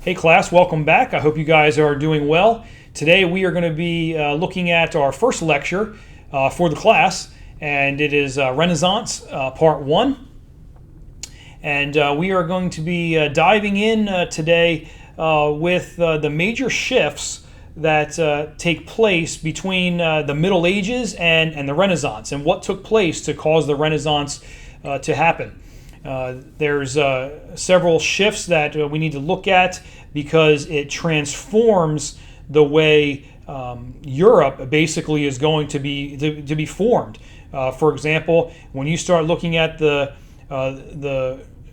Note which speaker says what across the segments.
Speaker 1: Hey class, welcome back. I hope you guys are doing well. Today we are going to be looking at our first lecture for the class, and it is Renaissance Part 1. And we are going to be diving in today with the major shifts that take place between the Middle Ages and the Renaissance, and what took place to cause the Renaissance to happen. There's several shifts that we need to look at because it transforms the way Europe basically is going to be formed. For example, when you start looking at the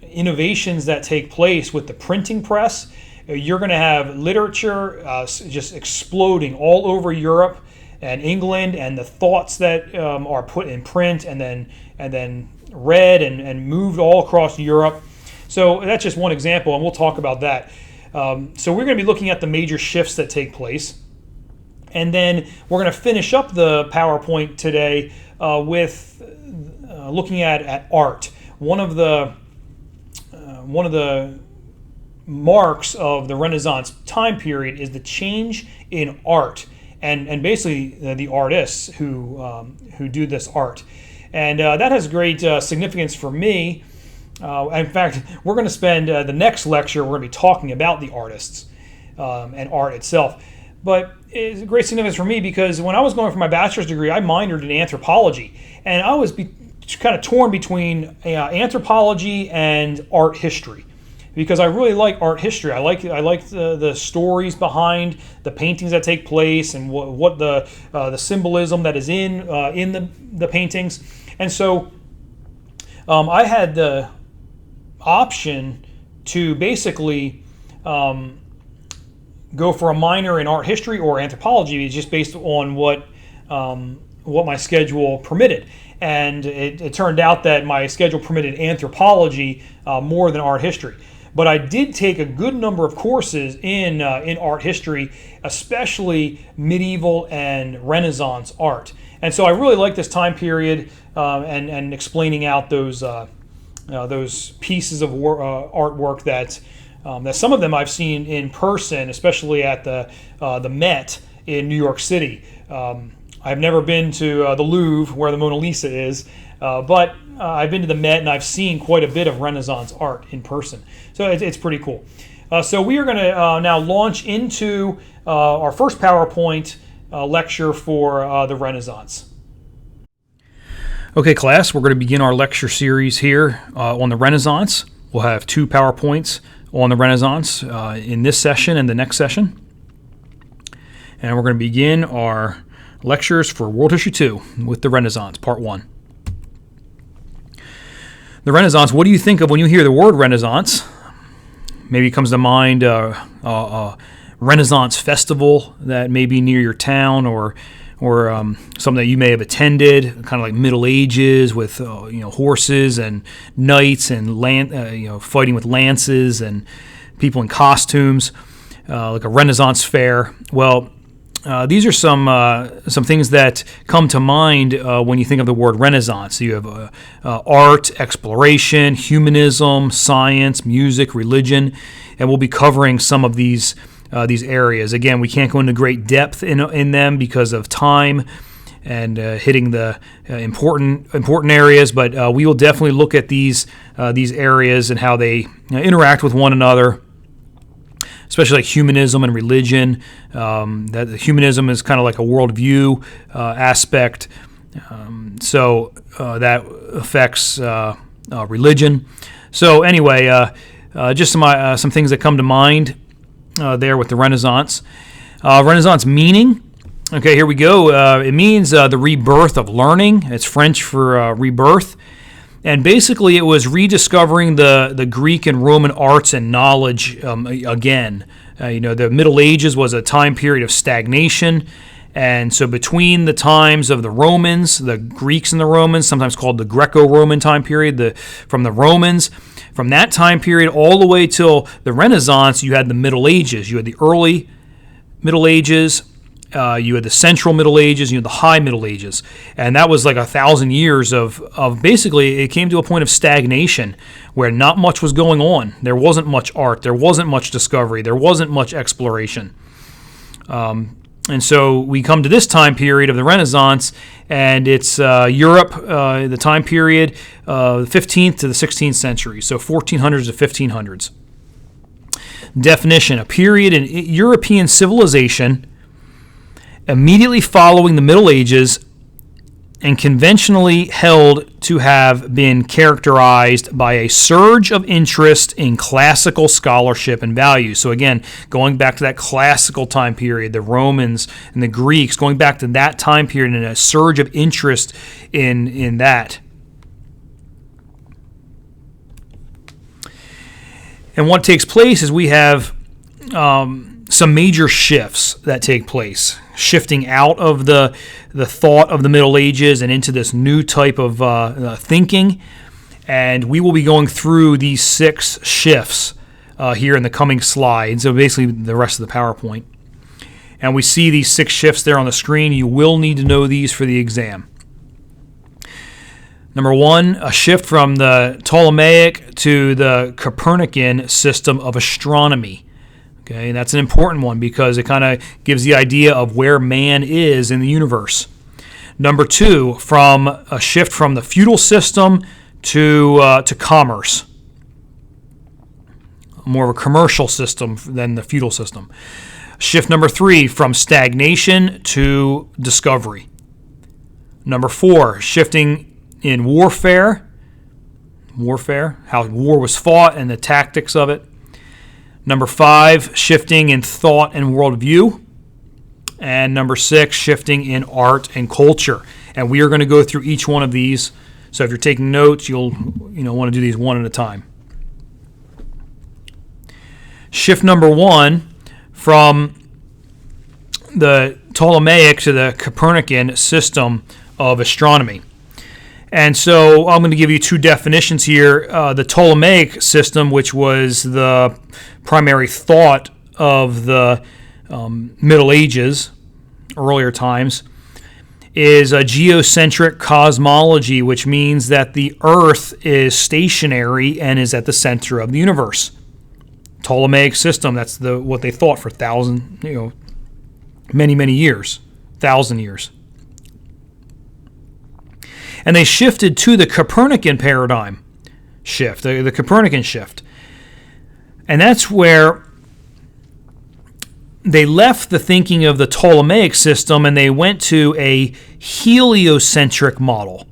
Speaker 1: innovations that take place with the printing press, you're going to have literature just exploding all over Europe and England, and the thoughts that are put in print and then read and moved all across Europe. So that's just one example, and we'll talk about that. So we're going to be looking at the major shifts that take place, and then we're going to finish up the PowerPoint today with looking at art. One of the marks of the Renaissance time period is the change in art, and basically the artists who do this art. And that has great significance for me. In fact, we're going to spend the next lecture, we're going to be talking about the artists and art itself. But it's a great significance for me because when I was going for my bachelor's degree, I minored in anthropology. And I was kind of torn between anthropology and art history, because I really like art history. I like the stories behind the paintings that take place and what the symbolism that is in the paintings. And so I had the option to basically go for a minor in art history or anthropology, just based on what my schedule permitted. And it turned out that my schedule permitted anthropology more than art history. But I did take a good number of courses in art history, especially medieval and Renaissance art. And so I really like this time period and explaining out those pieces of artwork that some of them I've seen in person, especially at the Met in New York City. I've never been to the Louvre where the Mona Lisa is, but I've been to the Met and I've seen quite a bit of Renaissance art in person. So it's pretty cool. So we are going to now launch into our first PowerPoint lecture for the Renaissance. Okay, class, we're going to begin our lecture series here on the Renaissance. We'll have 2 PowerPoints on the Renaissance in this session and the next session. And we're going to begin our lectures for World History 2 with the Renaissance, Part 1. The Renaissance, what do you think of when you hear the word Renaissance? Maybe it comes to mind a Renaissance festival that may be near your town, or something that you may have attended, kind of like Middle Ages with horses and knights and fighting with lances and people in costumes, like a Renaissance fair. Well, these are some things that come to mind when you think of the word Renaissance. So you have art, exploration, humanism, science, music, religion, and we'll be covering some of these areas. Again, we can't go into great depth in them because of time and hitting the important areas, but we will definitely look at these areas and how they interact with one another, especially like humanism and religion. That humanism is kind of like a worldview aspect, so that affects religion. So anyway, just some things that come to mind there with the Renaissance. Renaissance meaning. Okay, here we go. It means the rebirth of learning. It's French for rebirth. And basically it was rediscovering the Greek and Roman arts and knowledge again. The Middle Ages was a time period of stagnation. And so between the times of the Romans, the Greeks and the Romans, sometimes called the Greco-Roman time period, from the Romans, from that time period all the way till the Renaissance, you had the Middle Ages. You had the early Middle Ages, You had the Central Middle Ages, you had the High Middle Ages, and that was like 1,000 years of basically it came to a point of stagnation where not much was going on. There wasn't much art, there wasn't much discovery, there wasn't much exploration. And so we come to this time period of the Renaissance, and it's Europe, the time period, 15th to the 16th century, so 1400s to 1500s. Definition: a period in European civilization immediately following the Middle Ages and conventionally held to have been characterized by a surge of interest in classical scholarship and values. So again, going back to that classical time period, the Romans and the Greeks, going back to that time period and a surge of interest in that. And what takes place is we have some major shifts that take place, shifting out of the thought of the Middle Ages and into this new type of thinking. And we will be going through these 6 shifts here in the coming slides, so basically the rest of the PowerPoint. And we see these 6 shifts there on the screen. You will need to know these for the exam. Number 1, a shift from the Ptolemaic to the Copernican system of astronomy. Okay, and that's an important one because it kind of gives the idea of where man is in the universe. Number 2, from a shift from the feudal system to commerce. More of a commercial system than the feudal system. Shift number 3, from stagnation to discovery. Number 4, shifting in warfare, how war was fought and the tactics of it. Number 5, shifting in thought and worldview. And number 6, shifting in art and culture. And we are going to go through each one of these. So if you're taking notes, you'll want to do these one at a time. Shift number 1, from the Ptolemaic to the Copernican system of astronomy. And so I'm going to give you 2 definitions here. The Ptolemaic system, which was the primary thought of the Middle Ages, earlier times, is a geocentric cosmology, which means that the Earth is stationary and is at the center of the universe. Ptolemaic system, that's what they thought for many years, 1,000 years. And they shifted to the Copernican paradigm shift, the Copernican shift. And that's where they left the thinking of the Ptolemaic system and they went to a heliocentric model.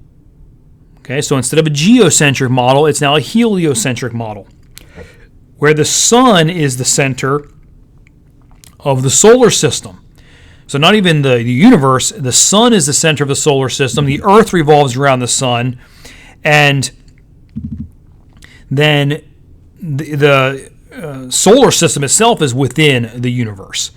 Speaker 1: Okay, so instead of a geocentric model, it's now a heliocentric model, where the sun is the center of the solar system. So not even the universe, the sun is the center of the solar system. The earth revolves around the sun. And then the solar system itself is within the universe.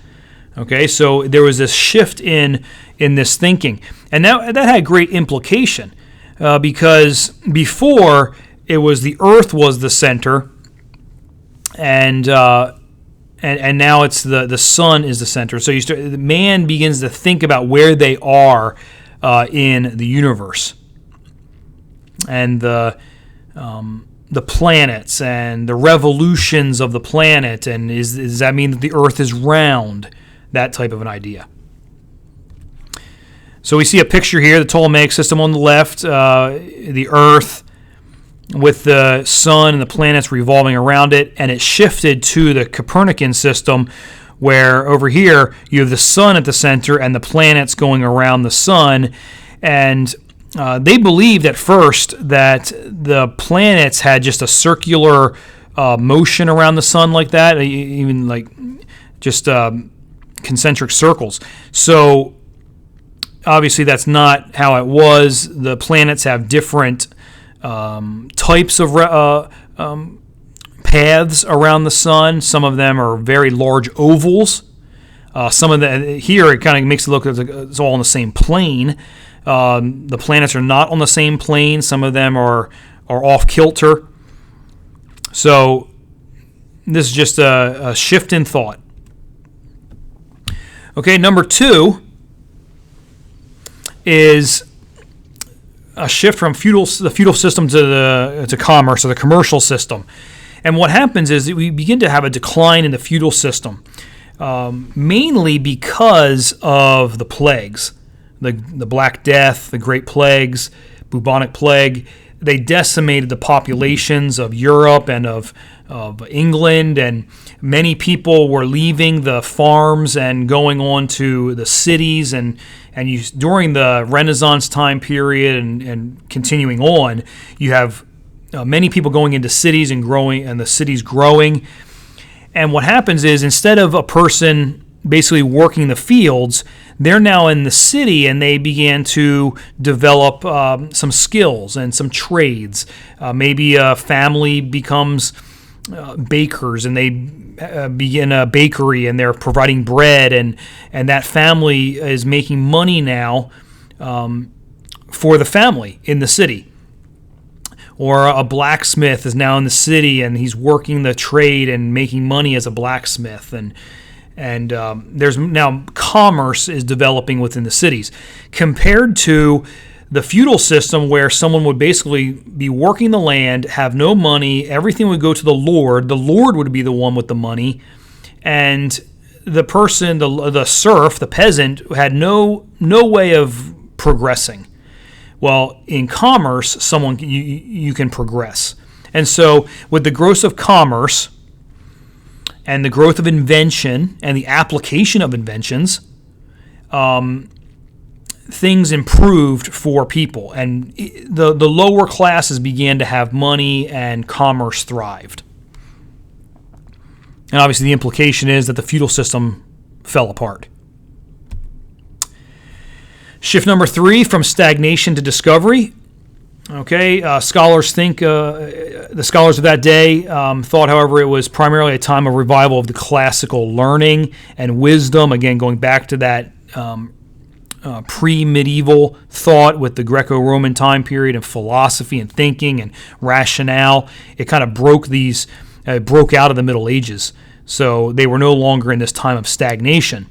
Speaker 1: Okay, so there was this shift in this thinking. And that had great implication because before it was the earth was the center and now it's the sun is the center. So man begins to think about where they are in the universe, and the planets and the revolutions of the planet, and does that mean that the Earth is round? That type of an idea. So we see a picture here, the Ptolemaic system on the left, the Earth with the sun and the planets revolving around it, and it shifted to the Copernican system, where over here you have the sun at the center and the planets going around the sun. And they believed at first that the planets had just a circular motion around the sun like that, even like just concentric circles. So obviously that's not how it was. The planets have different types of paths around the sun. Some of them are very large ovals. Some of the here it kind of makes it look like it's all on the same plane. The planets are not on the same plane. Some of them are off kilter. So this is just a shift in thought. Okay, number 2 is a shift from the feudal system to commerce, or the commercial system. And what happens is that we begin to have a decline in the feudal system, mainly because of the plagues, the Black Death, the Great Plagues, bubonic plague. They decimated the populations of Europe and of England, and many people were leaving the farms and going on to the cities. And during the Renaissance time period and continuing on, you have many people going into cities and growing, and the cities growing. And what happens is, instead of a person basically working the fields, they're now in the city, and they began to develop some skills and some trades. Maybe a family becomes bakers, and they begin a bakery, and they're providing bread, and that family is making money now for the family in the city. Or a blacksmith is now in the city, and he's working the trade and making money as a blacksmith. And there's now commerce is developing within the cities, compared to the feudal system, where someone would basically be working the land, have no money, everything would go to the Lord. The Lord would be the one with the money, and the person, the serf, the peasant, had no way of progressing. Well, in commerce, you can progress. And so with the growth of commerce and the growth of invention and the application of inventions, things improved for people. And the lower classes began to have money, and commerce thrived. And obviously the implication is that the feudal system fell apart. Shift number 3, from stagnation to discovery. Okay, scholars think, the scholars of that day thought, however, it was primarily a time of revival of the classical learning and wisdom. Again, going back to that pre-medieval thought with the Greco-Roman time period, and philosophy and thinking and rationale. It kind of broke out of the Middle Ages. So they were no longer in this time of stagnation.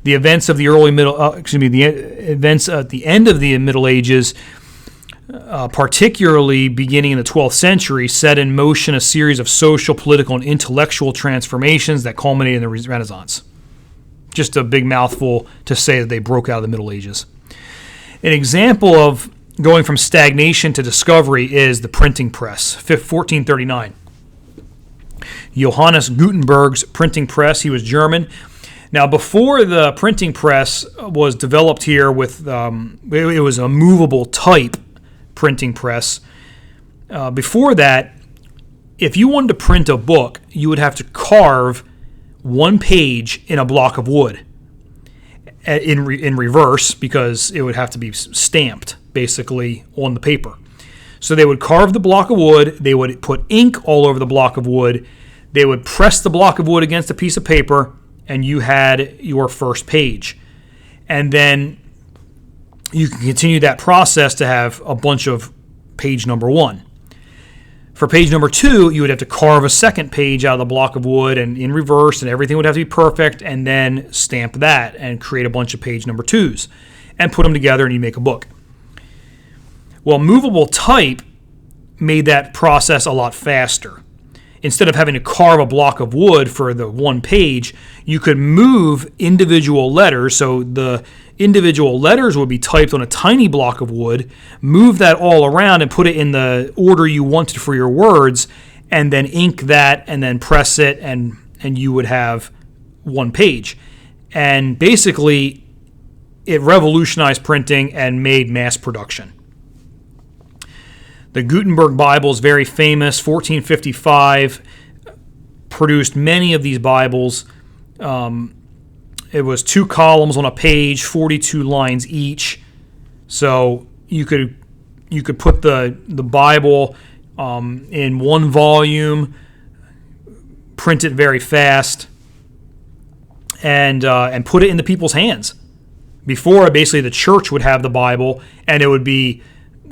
Speaker 1: The events of the events at the end of the Middle Ages, particularly beginning in the 12th century, set in motion a series of social, political, and intellectual transformations that culminated in the Renaissance. Just a big mouthful to say that they broke out of the Middle Ages. An example of going from stagnation to discovery is the printing press, 1439. Johannes Gutenberg's printing press. He was German. Now, before the printing press was developed here, it was a movable type printing press. Before that, if you wanted to print a book, you would have to carve one page in a block of wood in reverse, because it would have to be stamped basically on the paper. So they would carve the block of wood, they would put ink all over the block of wood, they would press the block of wood against a piece of paper, and you had your first page. And then you can continue that process to have a bunch of page number 1. For page number 2, you would have to carve a second page out of the block of wood and in reverse, and everything would have to be perfect, and then stamp that and create a bunch of page number 2s and put them together, and you make a book. Well, movable type made that process a lot faster. Instead of having to carve a block of wood for the one page, you could move individual letters. So the individual letters would be typed on a tiny block of wood, move that all around and put it in the order you wanted for your words, and then ink that and then press it, and you would have one page. And basically, it revolutionized printing and made mass production. The Gutenberg Bible is very famous, 1455, produced many of these Bibles. It was 2 columns on a page, 42 lines each. So you could put the Bible in one volume, print it very fast, and put it into people's hands. Before, basically, the church would have the Bible, and it would be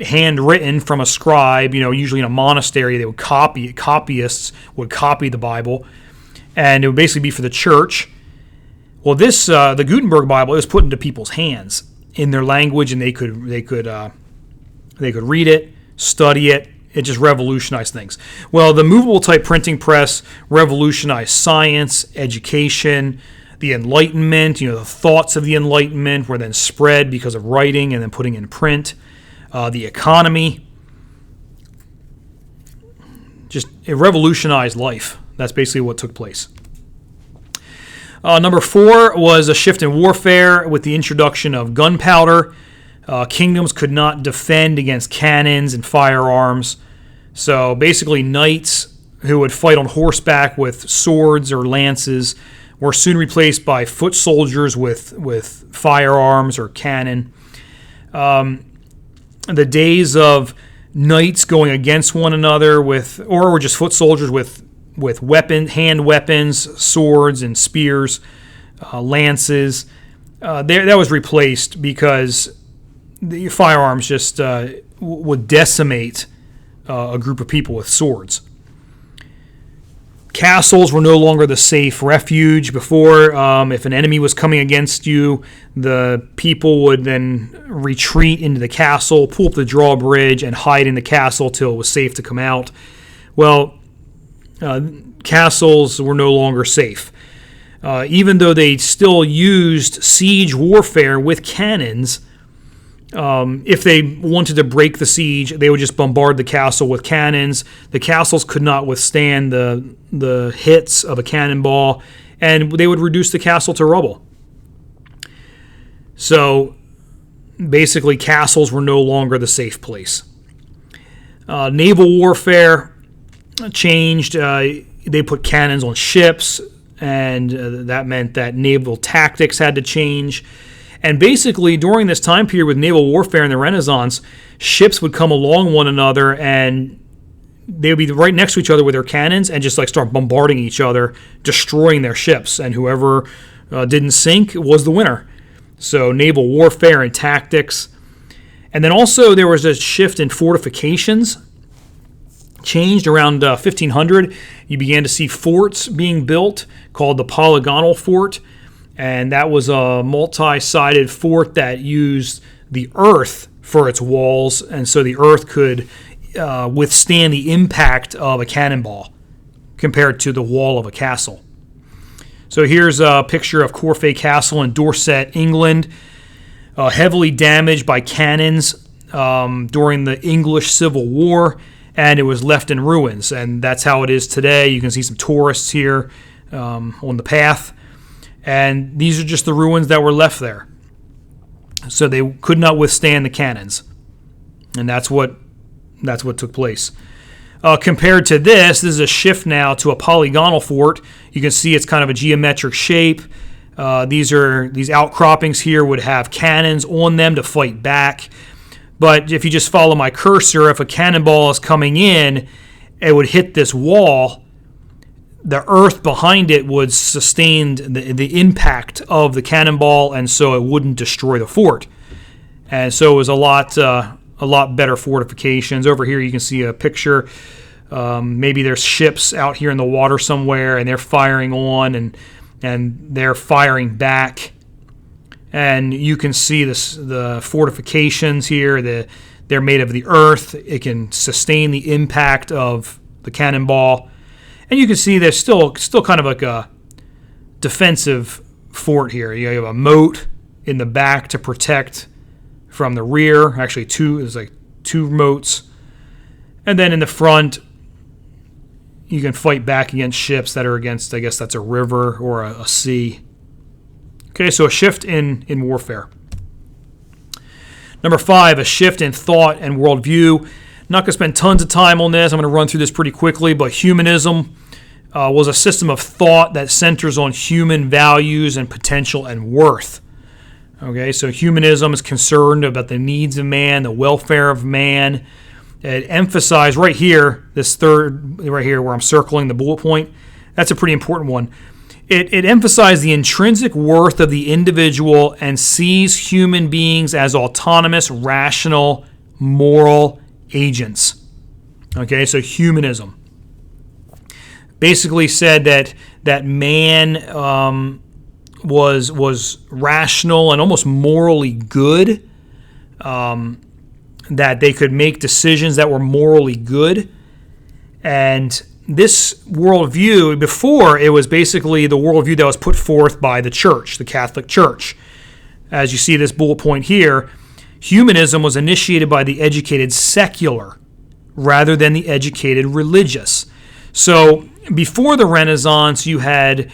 Speaker 1: handwritten from a scribe, usually in a monastery. They would copyists would copy the Bible, and it would basically be for the church. Well, this the Gutenberg Bible, it was put into people's hands in their language, and they could read it, study it. It just revolutionized things. Well, the movable type printing press revolutionized science, education, the Enlightenment. The thoughts of the Enlightenment were then spread because of writing and then putting in print. The economy. Just it revolutionized life. That's basically what took place. Number 4 was a shift in warfare with the introduction of gunpowder. Kingdoms could not defend against cannons and firearms. So basically knights who would fight on horseback with swords or lances were soon replaced by foot soldiers with firearms or cannon. The days of knights going against one another or just foot soldiers with hand weapons, swords and spears, lances, that was replaced because the firearms just would decimate a group of people with swords. Castles were no longer the safe refuge. Before, if an enemy was coming against you, the people would then retreat into the castle, pull up the drawbridge, and hide in the castle till it was safe to come out. Well, castles were no longer safe. Even though they still used siege warfare with cannons, if they wanted to break the siege, they would just bombard the castle with cannons. The castles could not withstand the hits of a cannonball, and they would reduce the castle to rubble. So basically, castles were no longer the safe place. Naval warfare changed. They put cannons on ships, and that meant that naval tactics had to change. And basically, during this time period with naval warfare in the Renaissance, ships would come along one another, and they would be right next to each other with their cannons and just start bombarding each other, destroying their ships. And whoever didn't sink was the winner. So naval warfare and tactics. And then also there was a shift in fortifications. Changed around 1500. You began to see forts being built called the Polygonal fort. And that was a multi-sided fort that used the earth for its walls, and so the earth could withstand the impact of a cannonball compared to the wall of a castle. So here's a picture of Corfe Castle in Dorset, England, heavily damaged by cannons during the English Civil War, and it was left in ruins. And that's how it is today. You can see some tourists here on the path. And these are just the ruins that were left there. So they could not withstand the cannons. And that's what took place. Compared to this is a shift now to a polygonal fort. You can see it's kind of a geometric shape. These outcroppings here would have cannons on them to fight back. But if you just follow my cursor, if a cannonball is coming in, it would hit this wall. The earth behind it would sustain the impact of the cannonball, and so it wouldn't destroy the fort. And so it was a lot better fortifications. Over here you can see a picture. Maybe there's ships out here in the water somewhere, and they're firing on, and they're firing back. And you can see the fortifications here. They're made of the earth. It can sustain the impact of the cannonball. And you can see there's still kind of like a defensive fort here. You have a moat in the back to protect from the rear. Actually, there's like two moats. And then in the front, you can fight back against ships that are against, I guess that's a river or a sea. Okay, so a shift in warfare. Number 5, a shift in thought and worldview. I'm not going to spend tons of time on this. I'm going to run through this pretty quickly, but humanism was a system of thought that centers on human values and potential and worth. Okay, so humanism is concerned about the needs of man, the welfare of man. It emphasized right here, this third, right here where I'm circling the bullet point, that's a pretty important one. It emphasized the intrinsic worth of the individual and sees human beings as autonomous, rational, moral agents. Okay, so humanism basically said that man was rational and almost morally good, that they could make decisions that were morally good. And this worldview, before, it was basically the worldview that was put forth by the church, the Catholic Church. As you see this bullet point here, humanism was initiated by the educated secular rather than the educated religious. So before the Renaissance, you had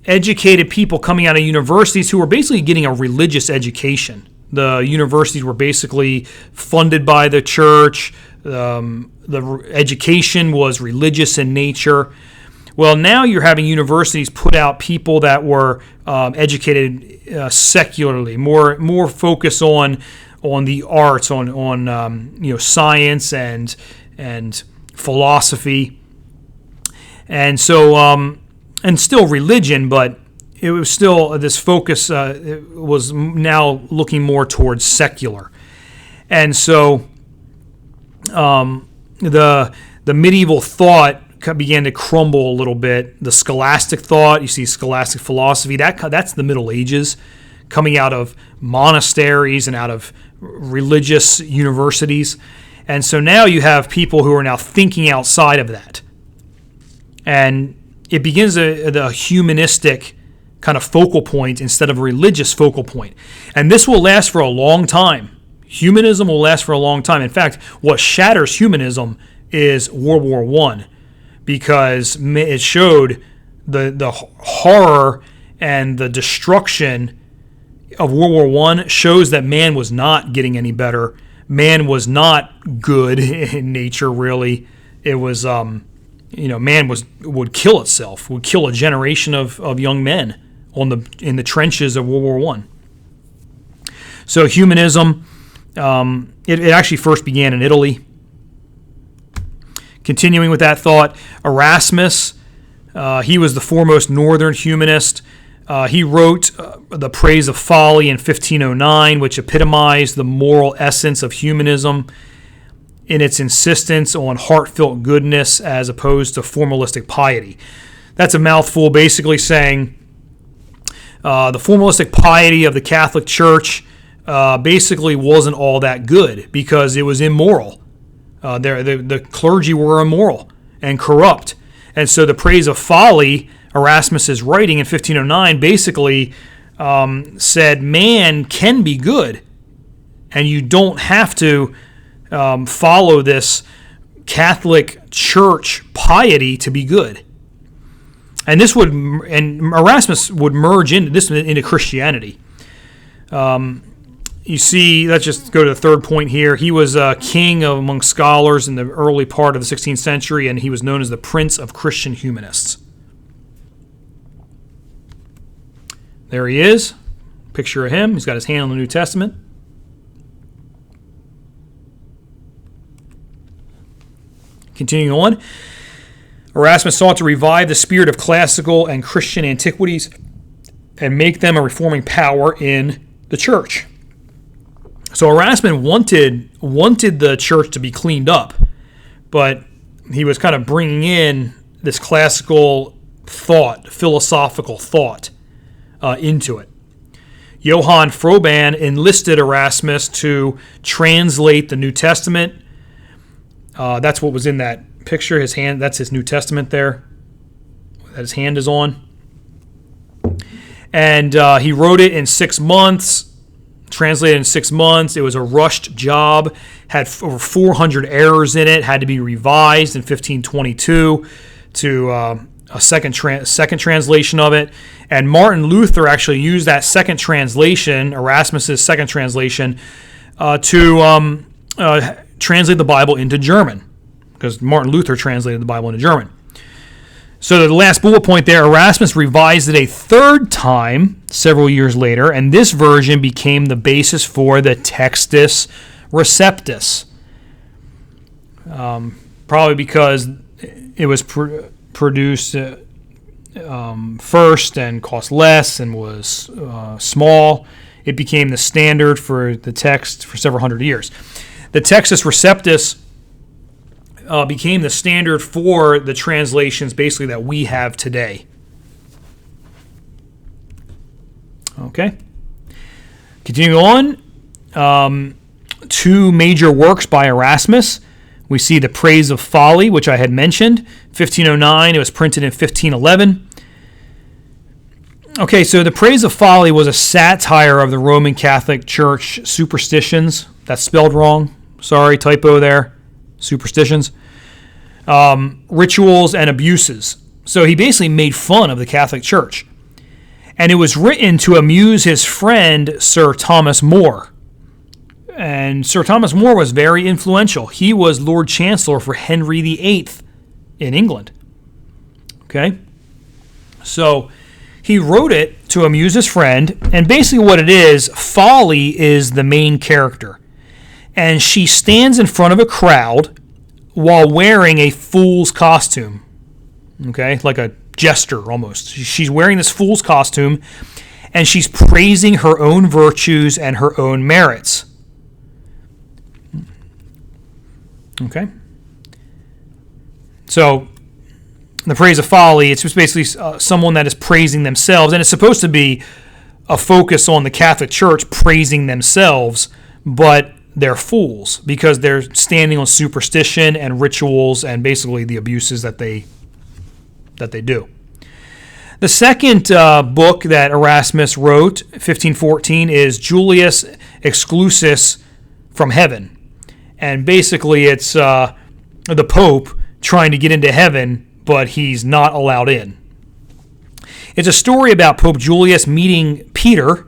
Speaker 1: educated people coming out of universities who were basically getting a religious education. The universities were basically funded by the church. The education was religious in nature. Well, now you're having universities put out people that were educated secularly, more focus on the arts, on science and philosophy, and so and still religion, but it was still this focus was now looking more towards secular, and so the medieval thought began to crumble a little bit. The scholastic thought, you see scholastic philosophy, that's the Middle Ages, coming out of monasteries and out of religious universities. And so now you have people who are now thinking outside of that. And it begins the humanistic kind of focal point instead of a religious focal point. And this will last for a long time. Humanism will last for a long time. In fact, what shatters humanism is World War I, because it showed the horror and the destruction of World War I shows that man was not getting any better. Man was not good in nature, really. It was, man would kill itself, would kill a generation of young men in the trenches of World War I. So humanism, it actually first began in Italy. Continuing with that thought, Erasmus, he was the foremost northern humanist. He wrote The Praise of Folly in 1509, which epitomized the moral essence of humanism in its insistence on heartfelt goodness as opposed to formalistic piety. That's a mouthful, basically saying the formalistic piety of the Catholic Church basically wasn't all that good because it was immoral. The clergy were immoral and corrupt. And so the Praise of Folly, Erasmus's writing in 1509, basically said man can be good, and you don't have to follow this Catholic Church piety to be good. And Erasmus would merge into Christianity. You see, let's just go to the third point here. He was a king among scholars in the early part of the 16th century, and he was known as the Prince of Christian Humanists. There he is. Picture of him. He's got his hand on the New Testament. Continuing on, Erasmus sought to revive the spirit of classical and Christian antiquities and make them a reforming power in the church. So Erasmus wanted the church to be cleaned up, but he was kind of bringing in this classical thought, philosophical thought into it. Johann Froben enlisted Erasmus to translate the New Testament. That's what was in that picture. His hand, that's his New Testament there that his hand is on. And he wrote it in 6 months. Translated in 6 months. It was a rushed job, had over 400 errors in it, had to be revised in 1522 to a second translation of it. And Martin Luther actually used that second translation, Erasmus's second translation, to translate the Bible into German, because Martin Luther translated the Bible into German. So the last bullet point there, Erasmus revised it a third time several years later, and this version became the basis for the Textus Receptus. Probably because it was produced first and cost less and was small, it became the standard for the text for several hundred years. The Textus Receptus became the standard for the translations basically that we have today. Okay. Continuing on, two major works by Erasmus. We see The Praise of Folly, which I had mentioned, 1509. It was printed in 1511. Okay, so The Praise of Folly was a satire of the Roman Catholic Church superstitions. That's spelled wrong. Sorry, typo there. Superstitions. Rituals and abuses. So he basically made fun of the Catholic Church. And it was written to amuse his friend, Sir Thomas More. And Sir Thomas More was very influential. He was Lord Chancellor for Henry VIII in England. Okay? So he wrote it to amuse his friend, and basically what it is, Folly is the main character. And she stands in front of a crowd while wearing a fool's costume. Okay? Like a jester almost. She's wearing this fool's costume, and she's praising her own virtues and her own merits. Okay? So, the praise of folly, it's just basically someone that is praising themselves, and it's supposed to be a focus on the Catholic Church praising themselves, but they're fools because they're standing on superstition and rituals and basically the abuses that they do. The second book that Erasmus wrote, 1514, is Julius Exclusive from Heaven. And basically it's the Pope trying to get into heaven, but he's not allowed in. It's a story about Pope Julius meeting Peter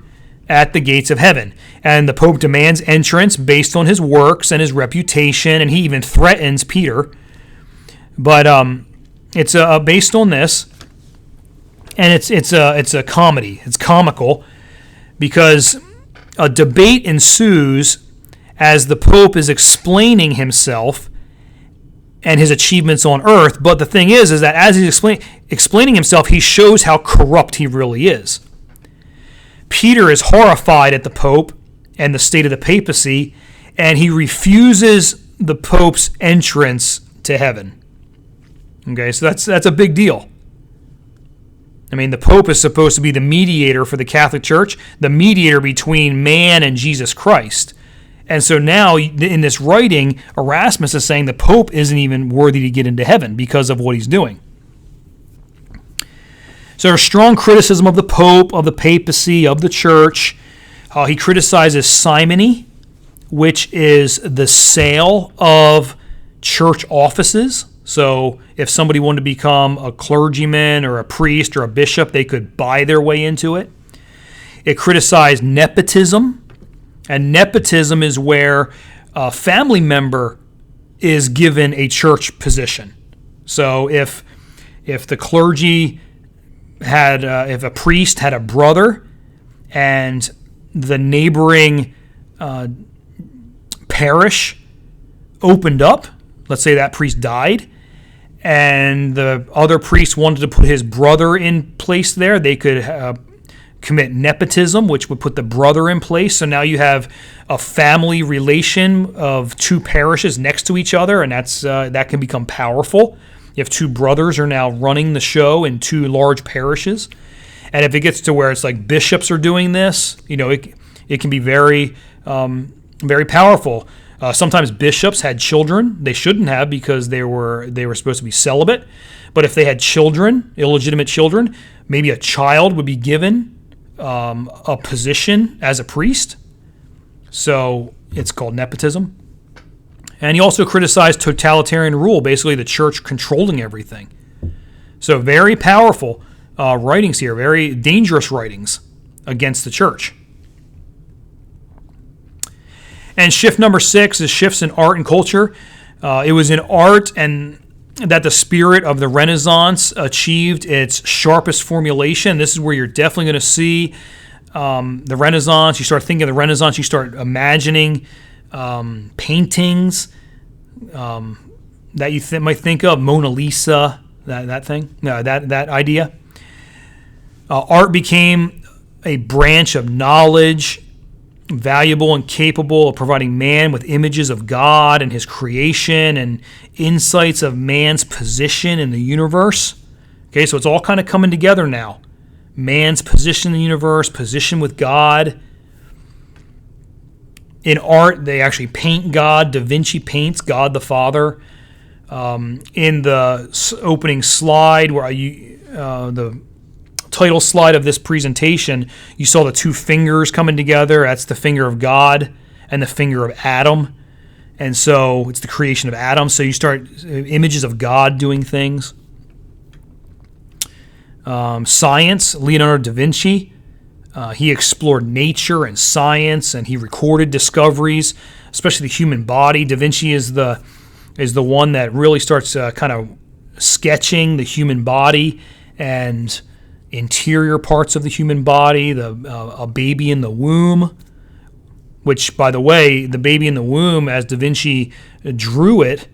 Speaker 1: at the gates of heaven. And the Pope demands entrance based on his works and his reputation, and he even threatens Peter. But it's based on this, and it's a comedy. It's comical because a debate ensues as the Pope is explaining himself and his achievements on earth. But the thing is that as he's explaining himself, he shows how corrupt he really is. Peter is horrified at the Pope and the state of the papacy, and he refuses the Pope's entrance to heaven. Okay, so that's a big deal. I mean, the Pope is supposed to be the mediator for the Catholic Church, the mediator between man and Jesus Christ. And so now, in this writing, Erasmus is saying the Pope isn't even worthy to get into heaven because of what he's doing. So there's strong criticism of the Pope, of the papacy, of the Church. He criticizes simony, which is the sale of church offices. So if somebody wanted to become a clergyman or a priest or a bishop, they could buy their way into it. It criticized nepotism. And nepotism is where a family member is given a church position. So if the clergy had, if a priest had a brother and the neighboring parish opened up, let's say that priest died, and the other priest wanted to put his brother in place there, they could commit nepotism, which would put the brother in place. So now you have a family relation of two parishes next to each other, and that can become powerful. You have two brothers are now running the show in two large parishes. And if it gets to where it's like bishops are doing this, it can be very, very powerful. Sometimes bishops had children. They shouldn't have because they were supposed to be celibate. But if they had children, illegitimate children, maybe a child would be given a position as a priest. So it's called nepotism. And he also criticized totalitarian rule, basically the church controlling everything. So very powerful writings here, very dangerous writings against the church. And shift number 6 is shifts in art and culture. It was in art and that the spirit of the Renaissance achieved its sharpest formulation. This is where you're definitely going to see the Renaissance. You start thinking of the Renaissance, you start imagining paintings that you might think of, Mona Lisa, that thing, that idea. Art became a branch of knowledge, valuable and capable of providing man with images of God and his creation and insights of man's position in the universe. Okay, so it's all kind of coming together now. man's position in the universe, position with God. In art, they actually paint God. Da Vinci paints God the Father. In the opening slide, where the title slide of this presentation, you saw the two fingers coming together. That's the finger of God and the finger of Adam. And so it's the creation of Adam. So you start images of God doing things. Science, Leonardo da Vinci. He explored nature and science, and he recorded discoveries, especially the human body. Da Vinci is the one that really starts kind of sketching the human body and interior parts of the human body, a baby in the womb, which, by the way, the baby in the womb, as Da Vinci drew it,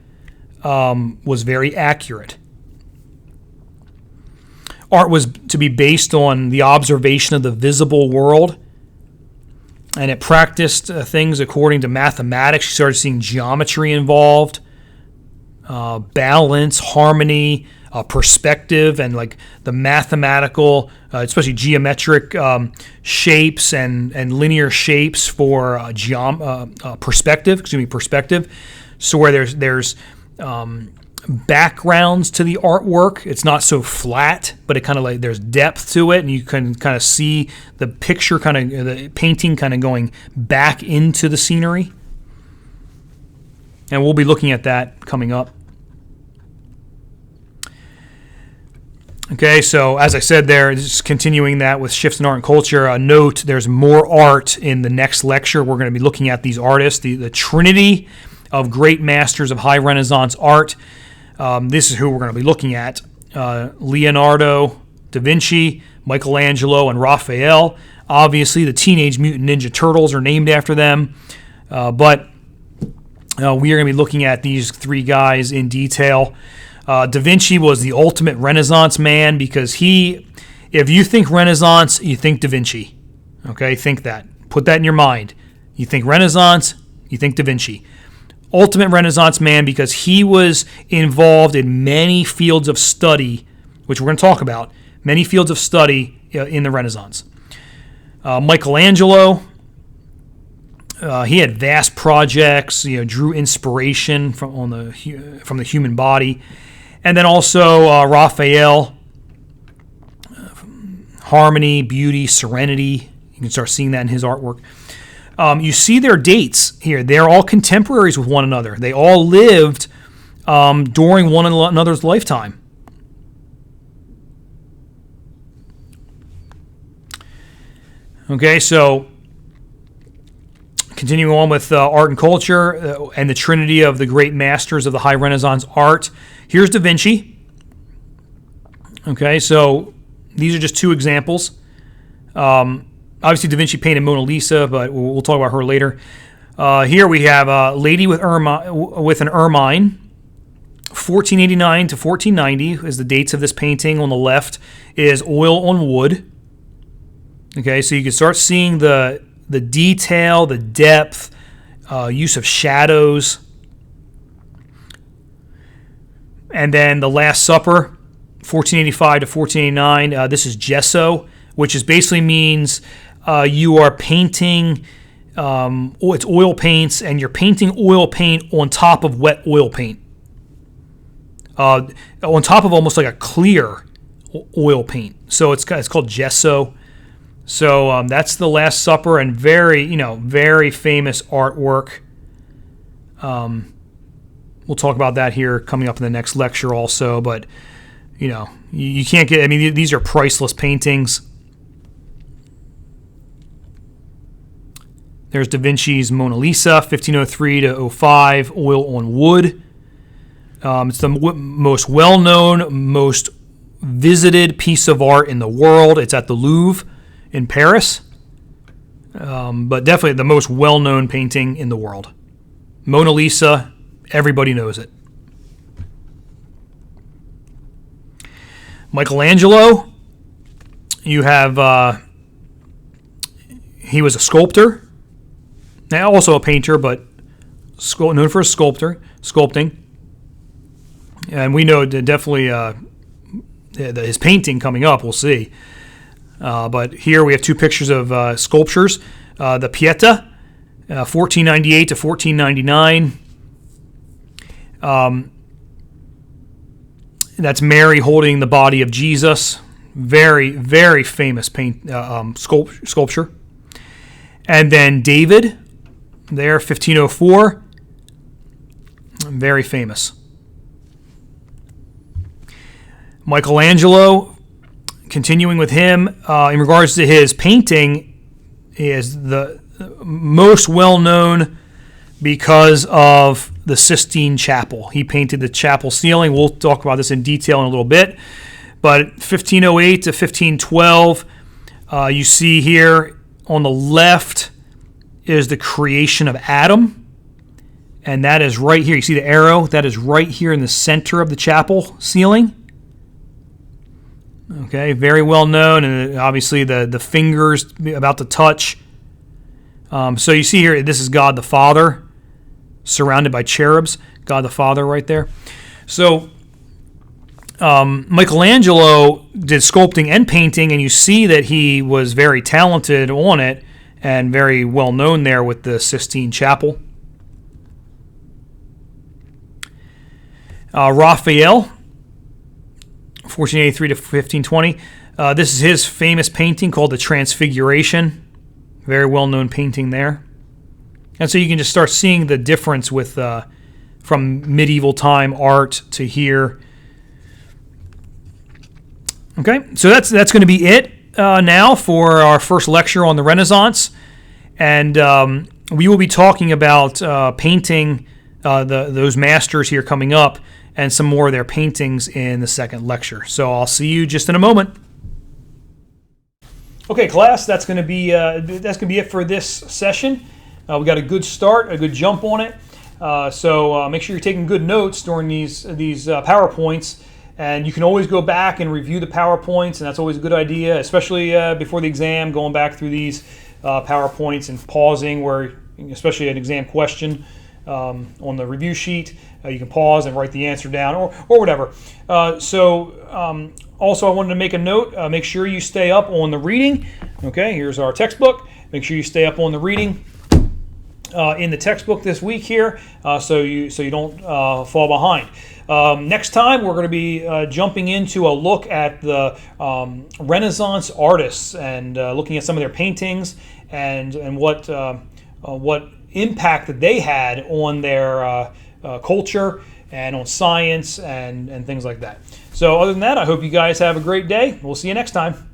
Speaker 1: was very accurate. Art was to be based on the observation of the visible world, and it practiced things according to mathematics. You started seeing geometry involved, balance, harmony, perspective, and like the mathematical, especially geometric shapes and linear shapes for perspective. Perspective. So where there's backgrounds to the artwork, it's not so flat, but it kind of like there's depth to it, and you can kind of see the picture, kind of the painting, kind of going back into the scenery. And we'll be looking at that coming up. Okay, so as I said there, just continuing that with shifts in art and culture, note there's more art in the next lecture. We're going to be looking at these artists, the trinity of great masters of high Renaissance art. This is who we're going to be looking at. Leonardo da Vinci, Michelangelo, and Raphael. Obviously, the Teenage Mutant Ninja Turtles are named after them. But we are going to be looking at these three guys in detail. Da Vinci was the ultimate Renaissance man because if you think Renaissance, you think Da Vinci. Okay, think that. Put that in your mind. You think Renaissance, you think Da Vinci. Ultimate Renaissance man because he was involved in many fields of study, which we're going to talk about, many fields of study in the Renaissance. Michelangelo, he had vast projects, drew inspiration from the human body. And then also Raphael, harmony, beauty, serenity. You can start seeing that in his artwork. You see their dates here. They're all contemporaries with one another. They all lived during one another's lifetime. Okay, so continuing on with art and culture and the trinity of the great masters of the high Renaissance art. Here's Da Vinci. Okay, so these are just two examples. Obviously, Da Vinci painted Mona Lisa, but we'll talk about her later. Here we have a lady with an ermine. 1489 to 1490 is the dates of this painting. On the left is oil on wood. Okay, so you can start seeing the detail, the depth, use of shadows. And then the Last Supper, 1485 to 1489. This is gesso, which basically means you are painting, it's oil paints, and you're painting oil paint on top of wet oil paint. On top of almost like a clear oil paint. So it's called gesso. So that's the Last Supper, and very famous artwork. We'll talk about that here coming up in the next lecture also, but you can't get, these are priceless paintings. There's Da Vinci's Mona Lisa, 1503 to 05, oil on wood. It's the most well-known, most visited piece of art in the world. It's at the Louvre in Paris, but definitely the most well-known painting in the world. Mona Lisa, everybody knows it. Michelangelo, you have, he was a sculptor, now also a painter, but known for his sculpting. And we know definitely his painting coming up, we'll see. But here we have two pictures of sculptures. The Pieta, 1498 to 1499. That's Mary holding the body of Jesus. Very, very famous sculpture. And then David, there, 1504. Very famous. Michelangelo, continuing with him, in regards to his painting, is the most well-known because of the Sistine Chapel. He painted the chapel ceiling. We'll talk about this in detail in a little bit. But 1508 to 1512, you see here on the left is the creation of Adam. And that is right here. You see the arrow? That is right here in the center of the chapel ceiling. Okay, very well known. And obviously the fingers about to touch. So you see here, this is God the Father, surrounded by cherubs. God the Father right there. So Michelangelo did sculpting and painting, and you see that he was very talented on it and very well known there with the Sistine Chapel. Raphael, 1483 to 1520. This is his famous painting called the Transfiguration. Very well-known painting there. And so you can just start seeing the difference with from medieval time art to here. Okay, so that's going to be it now for our first lecture on the Renaissance. And we will be talking about painting those masters here coming up and some more of their paintings in the second lecture. So I'll see you just in a moment. Okay, class, that's going to be it for this session. We got a good start, a good jump on it. So make sure you're taking good notes during these PowerPoints, and you can always go back and review the PowerPoints, and that's always a good idea, especially before the exam, going back through these PowerPoints and pausing, where especially an exam question on the review sheet, you can pause and write the answer down or whatever. Also, I wanted to make a note. Make sure you stay up on the reading. Okay, here's our textbook. Make sure you stay up on the reading in the textbook this week here, so you don't fall behind. Next time, we're going to be jumping into a look at the Renaissance artists and looking at some of their paintings and what impact that they had on their culture and on science and things like that. So other than that, I hope you guys have a great day. We'll see you next time.